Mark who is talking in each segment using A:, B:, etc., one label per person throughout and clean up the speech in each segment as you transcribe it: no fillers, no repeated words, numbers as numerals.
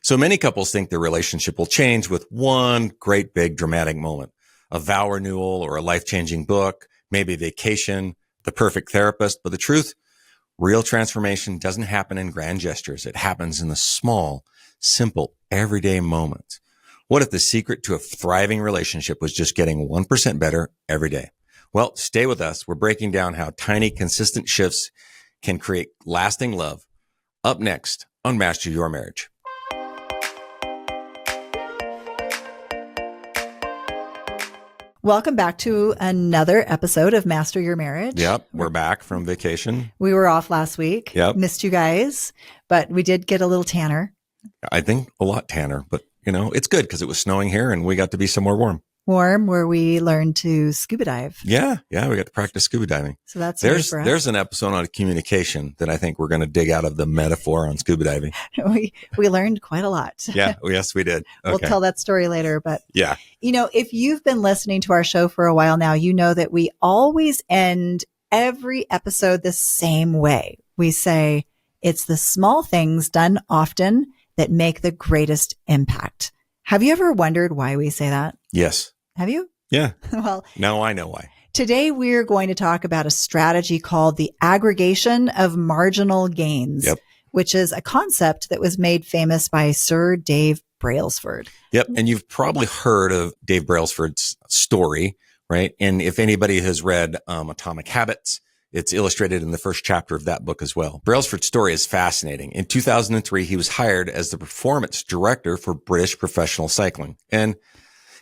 A: So many couples think their relationship will change with one great big dramatic moment, a vow renewal or a life-changing book, maybe a vacation, the perfect therapist. But the truth, real transformation doesn't happen in grand gestures. It happens in the small, simple, everyday moments. What if the secret to a thriving relationship was just getting 1% better every day? Well, stay with us. We're breaking down how tiny, consistent shifts can create lasting love. Up next on Master Your Marriage.
B: Welcome back to another episode of Master Your Marriage.
A: Yep, we're back from vacation.
B: We were off last week.
A: Yep.
B: Missed you guys, but we did get a little tanner.
A: I think a lot tanner, but it's good because it was snowing here and we got to be somewhere warm.
B: Warm, where we learned to scuba dive.
A: Yeah, we got to practice scuba diving.
B: So that's
A: there's an episode on communication that I think we're going to dig out of the metaphor on scuba diving.
B: we learned quite a lot.
A: Yeah, yes, we did. Okay.
B: We'll tell that story later, but
A: yeah,
B: if you've been listening to our show for a while now, you know that we always end every episode the same way. We say it's the small things done often that make the greatest impact. Have you ever wondered why we say that?
A: Yes.
B: Have you?
A: Yeah.
B: Well,
A: now I know why.
B: Today, we're going to talk about a strategy called the aggregation of marginal gains, which is a concept that was made famous by Sir Dave Brailsford.
A: Yep. And you've probably heard of Dave Brailsford's story, right? And if anybody has read Atomic Habits, it's illustrated in the first chapter of that book as well. Brailsford's story is fascinating. In 2003, he was hired as the performance director for British professional cycling. And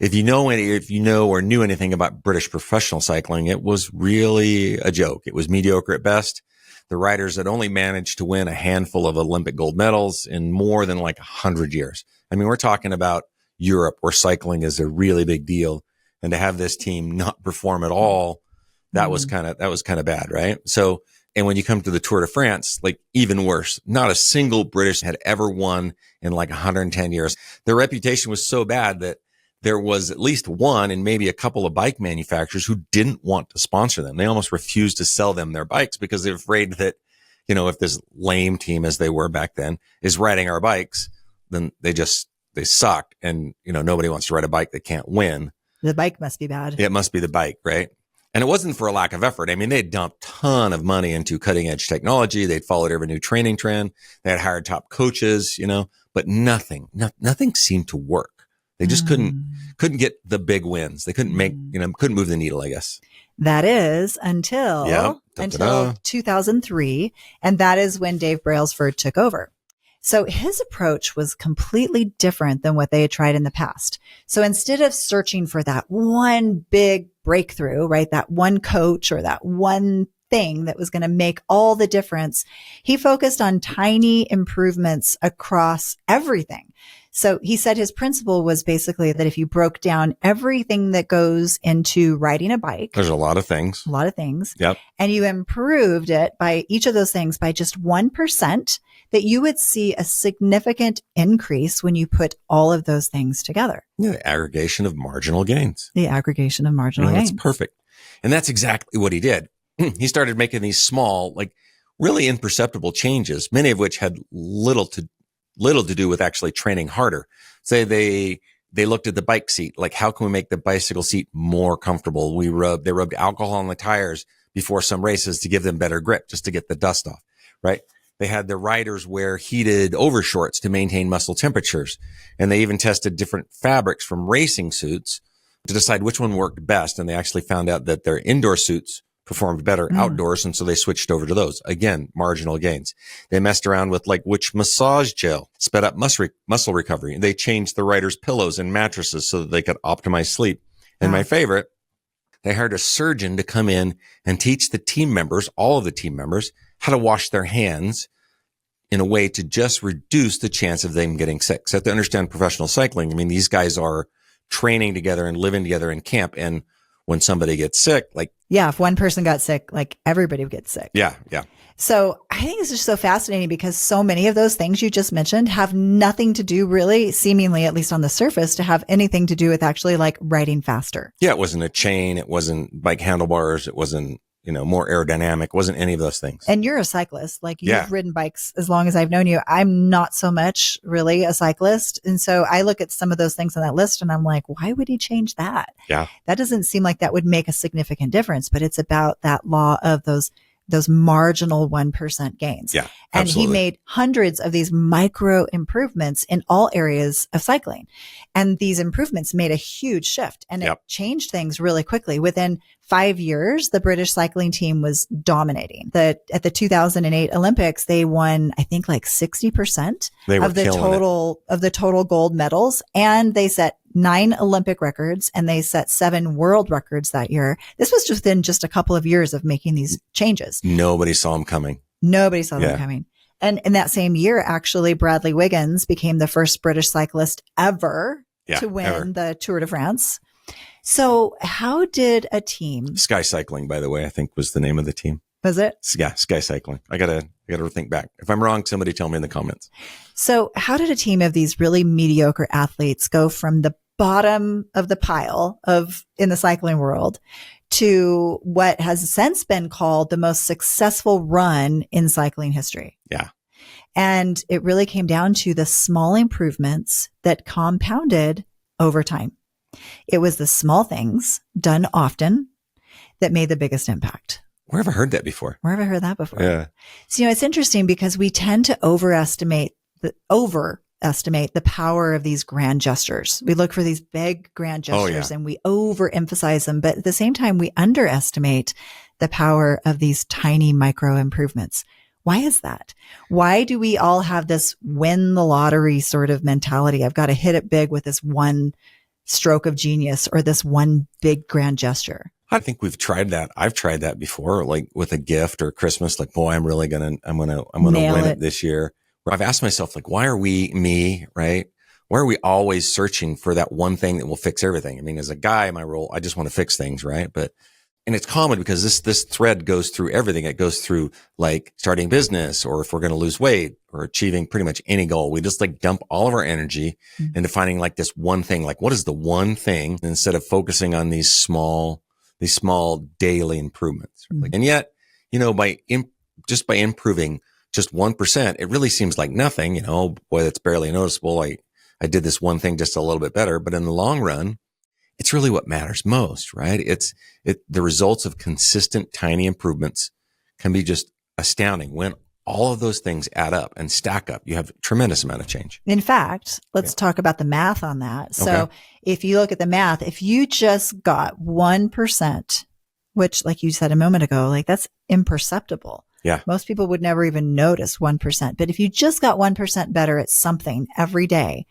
A: if you know or knew anything about British professional cycling, it was really a joke. It was mediocre at best. The riders had only managed to win a handful of Olympic gold medals in more than 100 years. I mean, we're talking about Europe where cycling is a really big deal. And to have this team not perform at all, that was kind of bad, right? So, and when you come to the Tour de France, even worse, not a single British had ever won in 110 years. Their reputation was so bad that there was at least one and maybe a couple of bike manufacturers who didn't want to sponsor them. They almost refused to sell them their bikes because they're afraid that, if this lame team, as they were back then, is riding our bikes, then they suck. And, nobody wants to ride a bike that can't win.
B: The bike must be bad.
A: It must be the bike, right? And it wasn't for a lack of effort. I mean, they'd dumped a ton of money into cutting edge technology. They'd followed every new training trend. They had hired top coaches, but nothing seemed to work. They just couldn't get the big wins. They couldn't couldn't move the needle, I guess.
B: That is until 2003. And that is when Dave Brailsford took over. So his approach was completely different than what they had tried in the past. So instead of searching for that one big breakthrough, right, that one coach or that one thing that was going to make all the difference, he focused on tiny improvements across everything. So he said his principle was basically that if you broke down everything that goes into riding a bike,
A: there's a lot of things.
B: Yep. And you improved it by each of those things by just 1%, that you would see a significant increase when you put all of those things together.
A: Yeah, the aggregation of marginal gains.
B: The aggregation of marginal gains.
A: That's perfect. And that's exactly what he did. He started making these small, really imperceptible changes, many of which had little to do with actually training harder. Say they looked at the bike seat, how can we make the bicycle seat more comfortable? They rubbed alcohol on the tires before some races to give them better grip, just to get the dust off, right? They had the riders wear heated overshorts to maintain muscle temperatures. And they even tested different fabrics from racing suits to decide which one worked best. And they actually found out that their indoor suits performed better outdoors. And so they switched over to those. Again, marginal gains. They messed around with which massage gel sped up muscle recovery. They changed the riders' pillows and mattresses so that they could optimize sleep. And my favorite, they hired a surgeon to come in and teach the team members, all of the team members, how to wash their hands in a way to just reduce the chance of them getting sick. So you have to understand professional cycling. I mean, these guys are training together and living together in camp. And when somebody gets sick,
B: if one person got sick, everybody would get sick.
A: Yeah.
B: So I think it's just so fascinating because so many of those things you just mentioned have nothing to do really, seemingly, at least on the surface, to have anything to do with actually riding faster.
A: Yeah. It wasn't a chain. It wasn't bike handlebars. It wasn't more aerodynamic. Wasn't any of those things.
B: And you're a cyclist. Like you've ridden bikes as long as I've known you. I'm not so much really a cyclist. And so I look at some of those things on that list and I'm like, why would he change that?
A: Yeah.
B: That doesn't seem like that would make a significant difference, but it's about that law of those marginal 1% gains.
A: Yeah.
B: And
A: absolutely.
B: he made hundreds of these micro improvements in all areas of cycling. And these improvements made a huge shift and it changed things really quickly. Within 5 years, the British cycling team was dominating. At the 2008 Olympics, they won, I think, like 60% of the total gold medals. And they set 9 Olympic records and they set 7 world records that year. This was within just a couple of years of making these changes.
A: Nobody saw them coming.
B: Nobody saw them coming. And in that same year, actually, Bradley Wiggins became the first British cyclist ever to win the Tour de France. So how did a team?
A: Sky Cycling, by the way, I think was the name of the team.
B: Was it?
A: Yeah, Sky Cycling. I gotta think back. If I'm wrong, somebody tell me in the comments.
B: So how did a team of these really mediocre athletes go from the bottom of the pile in the cycling world to what has since been called the most successful run in cycling history?
A: Yeah.
B: And it really came down to the small improvements that compounded over time. It was the small things done often that made the biggest impact.
A: Where have I heard that before?
B: Where have I heard that before?
A: Yeah.
B: So, it's interesting because we tend to overestimate the power of these grand gestures. We look for these big grand gestures and we overemphasize them. But at the same time, we underestimate the power of these tiny micro improvements. Why is that? Why do we all have this win the lottery sort of mentality? I've got to hit it big with this one stroke of genius or this one big grand gesture.
A: I think we've tried that. I've tried that before, like with a gift or Christmas, like, boy, I'm gonna win it this year. I've asked myself, like, why are me, right? Why are we always searching for that one thing that will fix everything? I mean, as a guy, my role, I just want to fix things, right? And it's common because this thread goes through everything. It goes through like starting business, or if we're going to lose weight or achieving pretty much any goal, we just like dump all of our energy into finding like this one thing. Like, what is the one thing, instead of focusing on these small daily improvements? And yet, by improving just 1%, it really seems like nothing. Boy, that's barely noticeable. I did this one thing just a little bit better, but in the long run, it's really what matters most, right? The results of consistent tiny improvements can be just astounding. When all of those things add up and stack up, you have a tremendous amount of change.
B: In fact, let's talk about the math on that. So if you look at the math, if you just got 1%, which, like you said a moment ago, like that's imperceptible.
A: Yeah.
B: Most people would never even notice 1%. But if you just got 1% better at something every day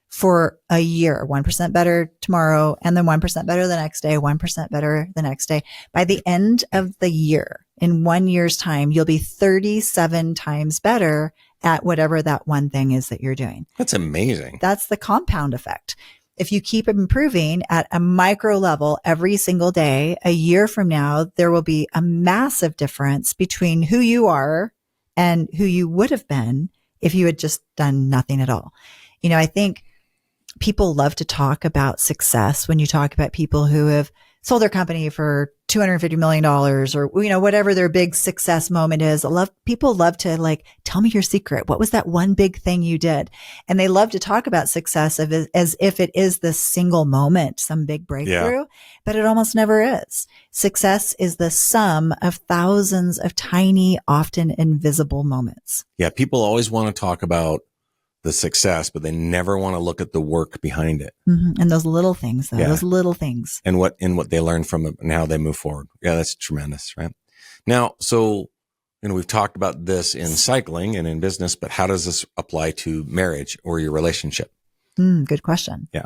B: for a year, 1% better tomorrow, and then 1% better the next day, 1% better the next day, by the end of the year, in 1 year's time, you'll be 37 times better at whatever that one thing is that you're doing.
A: That's amazing.
B: That's the compound effect. If you keep improving at a micro level every single day, a year from now, there will be a massive difference between who you are and who you would have been if you had just done nothing at all. I think people love to talk about success when you talk about people who have sold their company for $250 million or, whatever their big success moment is. People love to like, tell me your secret. What was that one big thing you did? And they love to talk about success as if it is this single moment, some big breakthrough, but it almost never is. Success is the sum of thousands of tiny, often invisible moments.
A: Yeah. People always want to talk about the success, but they never want to look at the work behind it.
B: Mm-hmm. And those little things, though, those little things.
A: And what they learn from it and how they move forward. Yeah, that's tremendous, right? Now, so, we've talked about this in cycling and in business, but how does this apply to marriage or your relationship?
B: Good question.
A: Yeah.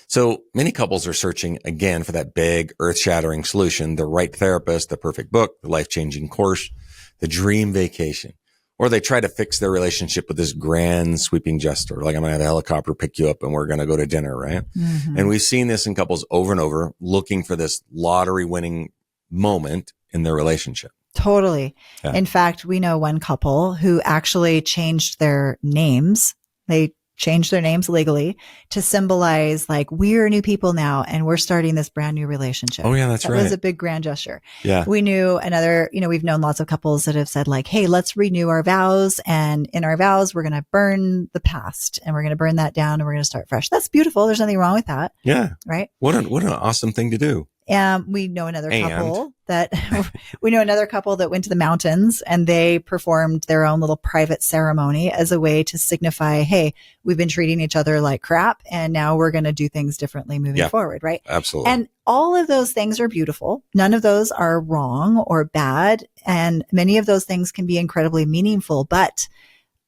A: So many couples are searching again for that big earth-shattering solution, the right therapist, the perfect book, the life-changing course, the dream vacation. Or they try to fix their relationship with this grand sweeping gesture, like I'm going to have a helicopter pick you up and we're going to go to dinner, right? Mm-hmm. And we've seen this in couples over and over, looking for this lottery winning moment in their relationship.
B: Totally. Yeah. In fact, we know one couple who actually changed their names. They changed their names legally to symbolize like, we're new people now and we're starting this brand new relationship.
A: Oh yeah, that's right.
B: That was a big grand gesture.
A: Yeah.
B: We knew another, we've known lots of couples that have said like, hey, let's renew our vows. And in our vows, we're going to burn the past and we're going to burn that down and we're going to start fresh. That's beautiful. There's nothing wrong with that.
A: Yeah.
B: Right.
A: What an awesome thing to do.
B: We know another couple that went to the mountains and they performed their own little private ceremony as a way to signify, hey, we've been treating each other like crap and now we're going to do things differently moving forward. Right.
A: Absolutely.
B: And all of those things are beautiful. None of those are wrong or bad. And many of those things can be incredibly meaningful, but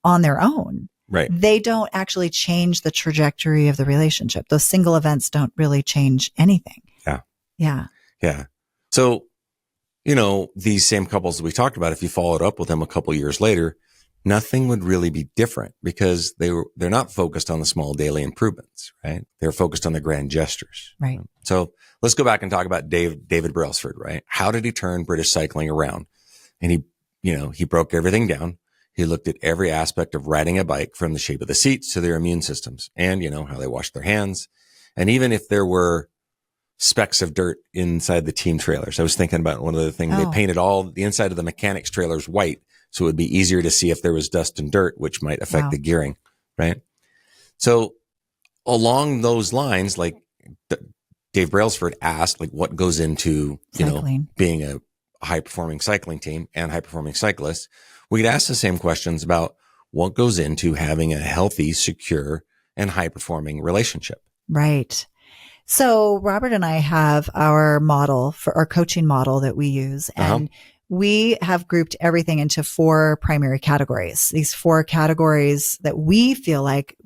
B: on their own.
A: Right.
B: They don't actually change the trajectory of the relationship. Those single events don't really change anything.
A: Yeah.
B: Yeah.
A: Yeah. So, these same couples that we talked about, if you followed up with them a couple years later, nothing would really be different because they're not focused on the small daily improvements, right? They're focused on the grand gestures.
B: Right.
A: So let's go back and talk about David Brailsford, right? How did he turn British cycling around? And he broke everything down. He looked at every aspect of riding a bike, from the shape of the seats to their immune systems and, how they wash their hands. And even if there were specks of dirt inside the team trailers. I was thinking about one of the things, they painted all the inside of the mechanics trailers white, so it would be easier to see if there was dust and dirt, which might affect the gearing, right? So along those lines, like Dave Brailsford asked, like, what goes into, being a high performing cycling team and high performing cyclists? We could ask the same questions about what goes into having a healthy, secure, and high performing relationship.
B: Right. So Robert and I have our model for our coaching model that we use, and we have grouped everything into 4 primary categories. These 4 categories that we feel like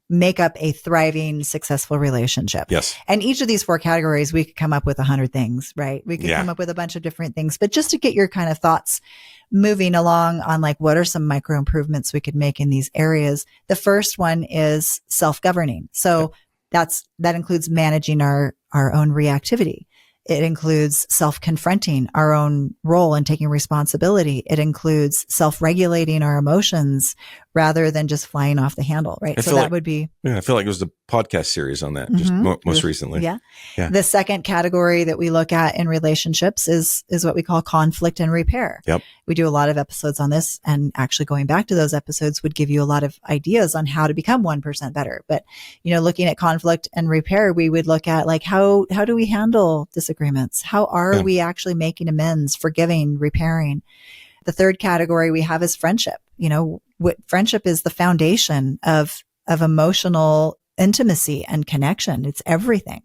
B: make up a thriving, successful relationship.
A: Yes.
B: And each of these 4 categories, we could come up with 100 things, right? We could come up with a bunch of different things, but just to get your kind of thoughts moving along on like, what are some micro improvements we could make in these areas? The first one is self-governing. So that includes managing our own reactivity. It includes self-confronting our own role and taking responsibility. It includes self-regulating our emotions rather than just flying off the handle, right? So that would be...
A: Yeah, I feel like it was the podcast series on that just most recently.
B: Yeah. The second category that we look at in relationships is what we call conflict and repair.
A: Yep.
B: We do a lot of episodes on this, and actually going back to those episodes would give you a lot of ideas on how to become 1% better. But, looking at conflict and repair, we would look at like, how do we handle disagreements? How are we actually making amends, forgiving, repairing? The third category we have is friendship. Friendship is the foundation of emotional intimacy and connection. It's everything.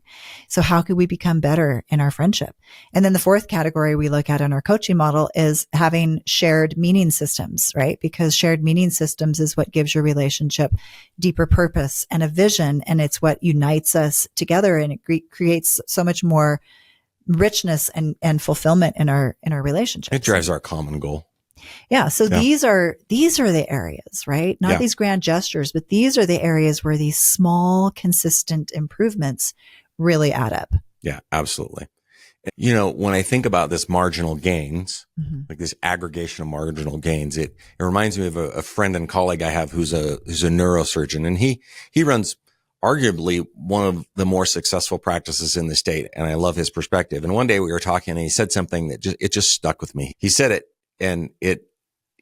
B: So how could we become better in our friendship? And then the fourth category we look at in our coaching model is having shared meaning systems, right? Because shared meaning systems is what gives your relationship deeper purpose and a vision. And it's what unites us together. And it creates so much more richness and fulfillment in our relationship.
A: It drives our common goal.
B: Yeah. So these are the areas, right? Not these grand gestures, but these are the areas where these small, consistent improvements really add up.
A: Yeah, absolutely. When I think about this marginal gains, like this aggregation of marginal gains, it reminds me of a friend and colleague I have who's a neurosurgeon, and he runs arguably one of the more successful practices in the state. And I love his perspective. And one day we were talking and he said something that just stuck with me. He said it, and it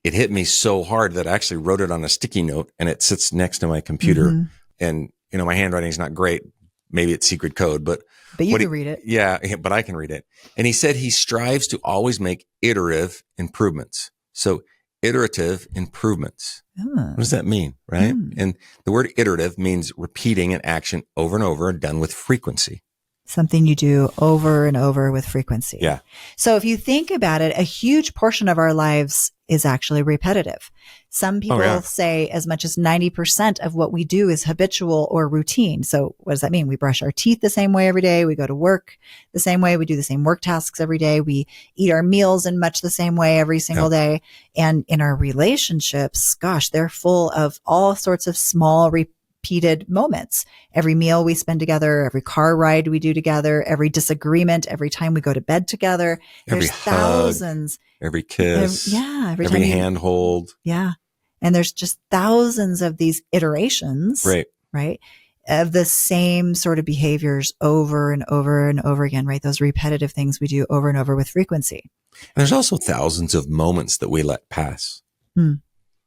A: hit me so hard that I actually wrote it on a sticky note, and it sits next to my computer. And, my handwriting is not great. Maybe it's secret code, but
B: you can read it.
A: Yeah, but I can read it. And he said he strives to always make iterative improvements. So iterative improvements. What does that mean? Right. And the word iterative means repeating an action over and over, done with frequency.
B: Something you do over and over with frequency.
A: Yeah.
B: So if you think about it, a huge portion of our lives is actually repetitive. Some people say as much as 90% of what we do is habitual or routine. So what does that mean? We brush our teeth the same way every day. We go to work the same way. We do the same work tasks every day. We eat our meals in much the same way every single day. And in our relationships, gosh, they're full of all sorts of small repeated moments. Every meal we spend together, every car ride we do together, every disagreement, every time we go to bed together. There's thousands.
A: Every kiss.
B: Every
A: handhold.
B: Yeah. And there's just thousands of these iterations, right? Of the same sort of behaviors over and over and over again, right? Those repetitive things we do over and over with frequency.
A: And there's also thousands of moments that we let pass.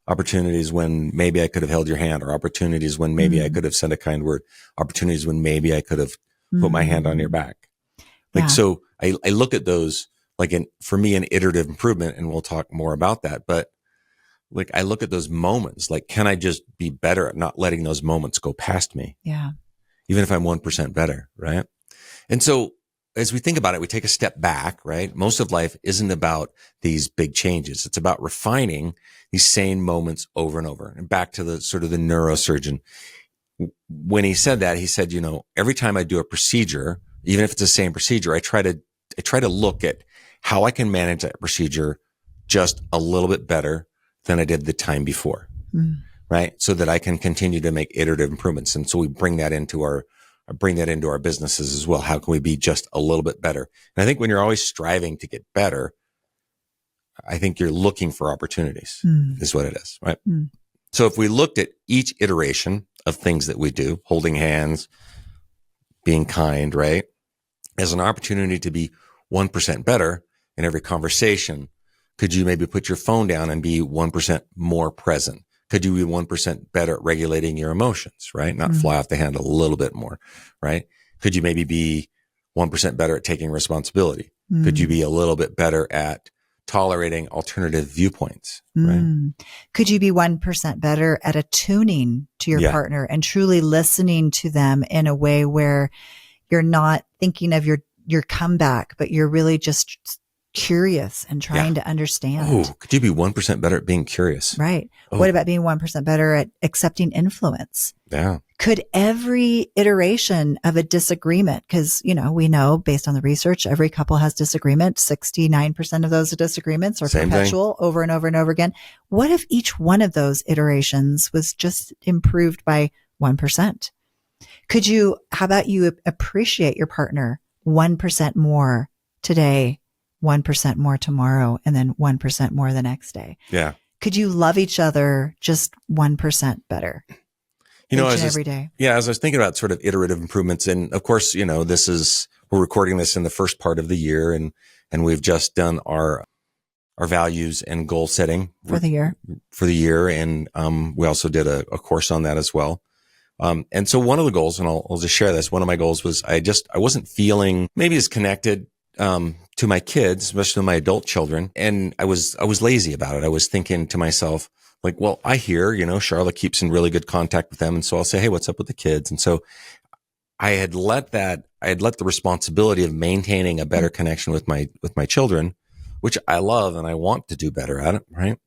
A: Opportunities when maybe I could have held your hand, or opportunities when maybe I could have said a kind word, opportunities when maybe I could have put my hand on your back. So I look at those like for me, an iterative improvement, and we'll talk more about that. But like, I look at those moments, like, can I just be better at not letting those moments go past me?
B: Yeah.
A: Even if I'm 1% better. Right. And so as we think about it, we take a step back, right? Most of life isn't about these big changes. It's about refining these same moments over and over. And back to the sort of the neurosurgeon. When he said that, he said, every time I do a procedure, even if it's the same procedure, I try to look at how I can manage that procedure just a little bit better than I did the time before, right? So that I can continue to make iterative improvements. And so we bring that into our businesses as well. How can we be just a little bit better? And I think when you're always striving to get better, I think you're looking for opportunities is what it is, right? So if we looked at each iteration of things that we do, holding hands, being kind, right, as an opportunity to be 1% better in every conversation, could you maybe put your phone down and be 1% more present? Could you be 1% better at regulating your emotions, right? Not fly off the handle a little bit more, right? Could you maybe be 1% better at taking responsibility? Could you be a little bit better at tolerating alternative viewpoints, right?
B: Could you be 1% better at attuning to your partner and truly listening to them in a way where you're not thinking of your comeback, but you're really just curious and trying to understand?
A: Oh, could you be 1% better at being curious?
B: Right. What about being 1% better at accepting influence?
A: Yeah.
B: Could every iteration of a disagreement, because, we know based on the research, every couple has disagreement. 69% of those disagreements are perpetual over and over and over again. What if each one of those iterations was just improved by 1%? How about you appreciate your partner 1% more today, 1% more tomorrow, and then 1% more the next day?
A: Yeah.
B: Could you love each other just 1% better? Every day.
A: Yeah. As I was thinking about sort of iterative improvements, and of course, we're recording this in the first part of the year, and we've just done our values and goal setting
B: for the
A: year. And, we also did a course on that as well. And so one of the goals, and I'll just share this. One of my goals was I wasn't feeling maybe as connected, to my kids, especially my adult children. And I was lazy about it. I was thinking to myself, like, well, I hear, Charlotte keeps in really good contact with them. And so I'll say, hey, what's up with the kids? And so I had let the responsibility of maintaining a better connection with my children, which I love and I want to do better at it, right?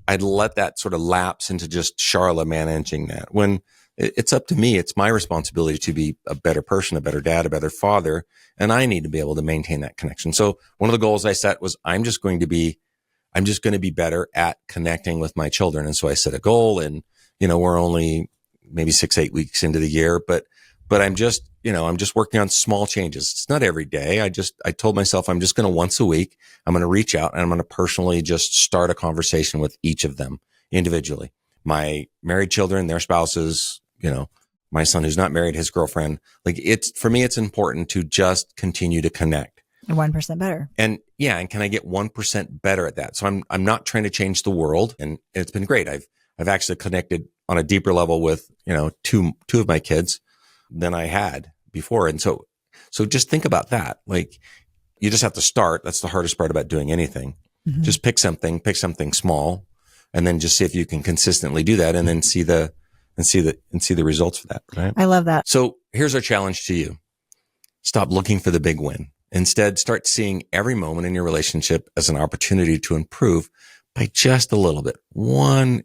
A: I'd let that sort of lapse into just Charlotte managing that, when it's up to me. It's my responsibility to be a better person, a better dad, a better father. And I need to be able to maintain that connection. So one of the goals I set was I'm just going to be better at connecting with my children. And so I set a goal, and, we're only maybe 6-8 weeks into the year, but I'm just working on small changes. It's not every day. I told myself I'm just going to once a week, I'm going to reach out and I'm going to personally just start a conversation with each of them individually. My married children, their spouses, my son who's not married, his girlfriend. Like, for me, it's important to just continue to connect.
B: 1% better. And
A: can I get 1% better at that? So I'm not trying to change the world, and it's been great. I've actually connected on a deeper level with, two of my kids than I had before. And so just think about that. Like, you just have to start. That's the hardest part about doing anything. Just pick something small, and then just see if you can consistently do that, and then see the results for that. Right.
B: I love that.
A: So here's our challenge to you. Stop looking for the big win. Instead, start seeing every moment in your relationship as an opportunity to improve by just a little bit, 1%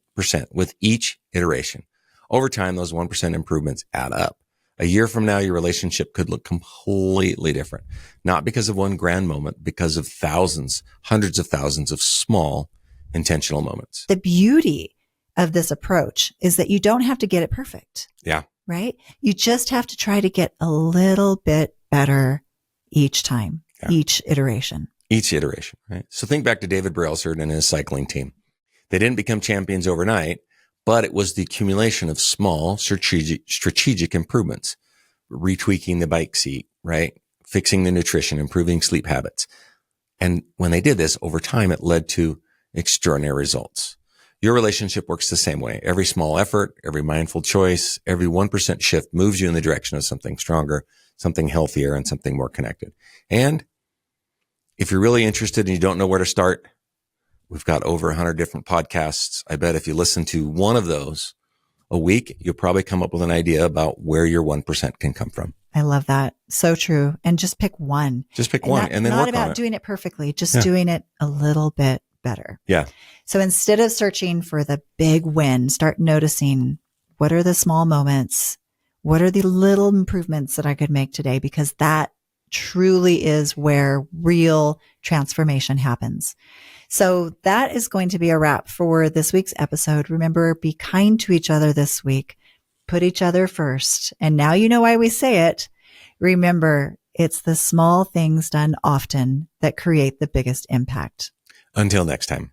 A: with each iteration. Over time, those 1% improvements add up. A year from now, your relationship could look completely different, not because of one grand moment, because of thousands, hundreds of thousands of small intentional moments.
B: The beauty of this approach is that you don't have to get it perfect.
A: Yeah.
B: Right? You just have to try to get a little bit better each time, each iteration.
A: Right? So think back to David Brailsford and his cycling team. They didn't become champions overnight, but it was the accumulation of small strategic improvements, retweaking the bike seat, right? Fixing the nutrition, improving sleep habits. And when they did this over time, it led to extraordinary results. Your relationship works the same way. Every small effort, every mindful choice, every 1% shift moves you in the direction of something stronger, something healthier, and something more connected. And if you're really interested and you don't know where to start, we've got over 100 different podcasts. I bet if you listen to one of those a week, you'll probably come up with an idea about where your 1% can come from.
B: I love that. So true. And just pick one.
A: Just pick one and then work on it.
B: Not about doing it perfectly, just doing it a little bit better.
A: Yeah.
B: So instead of searching for the big win, start noticing what are the small moments? What are the little improvements that I could make today? Because that truly is where real transformation happens. So that is going to be a wrap for this week's episode. Remember, be kind to each other this week. Put each other first. And now you know why we say it. Remember, it's the small things done often that create the biggest impact.
A: Until next time.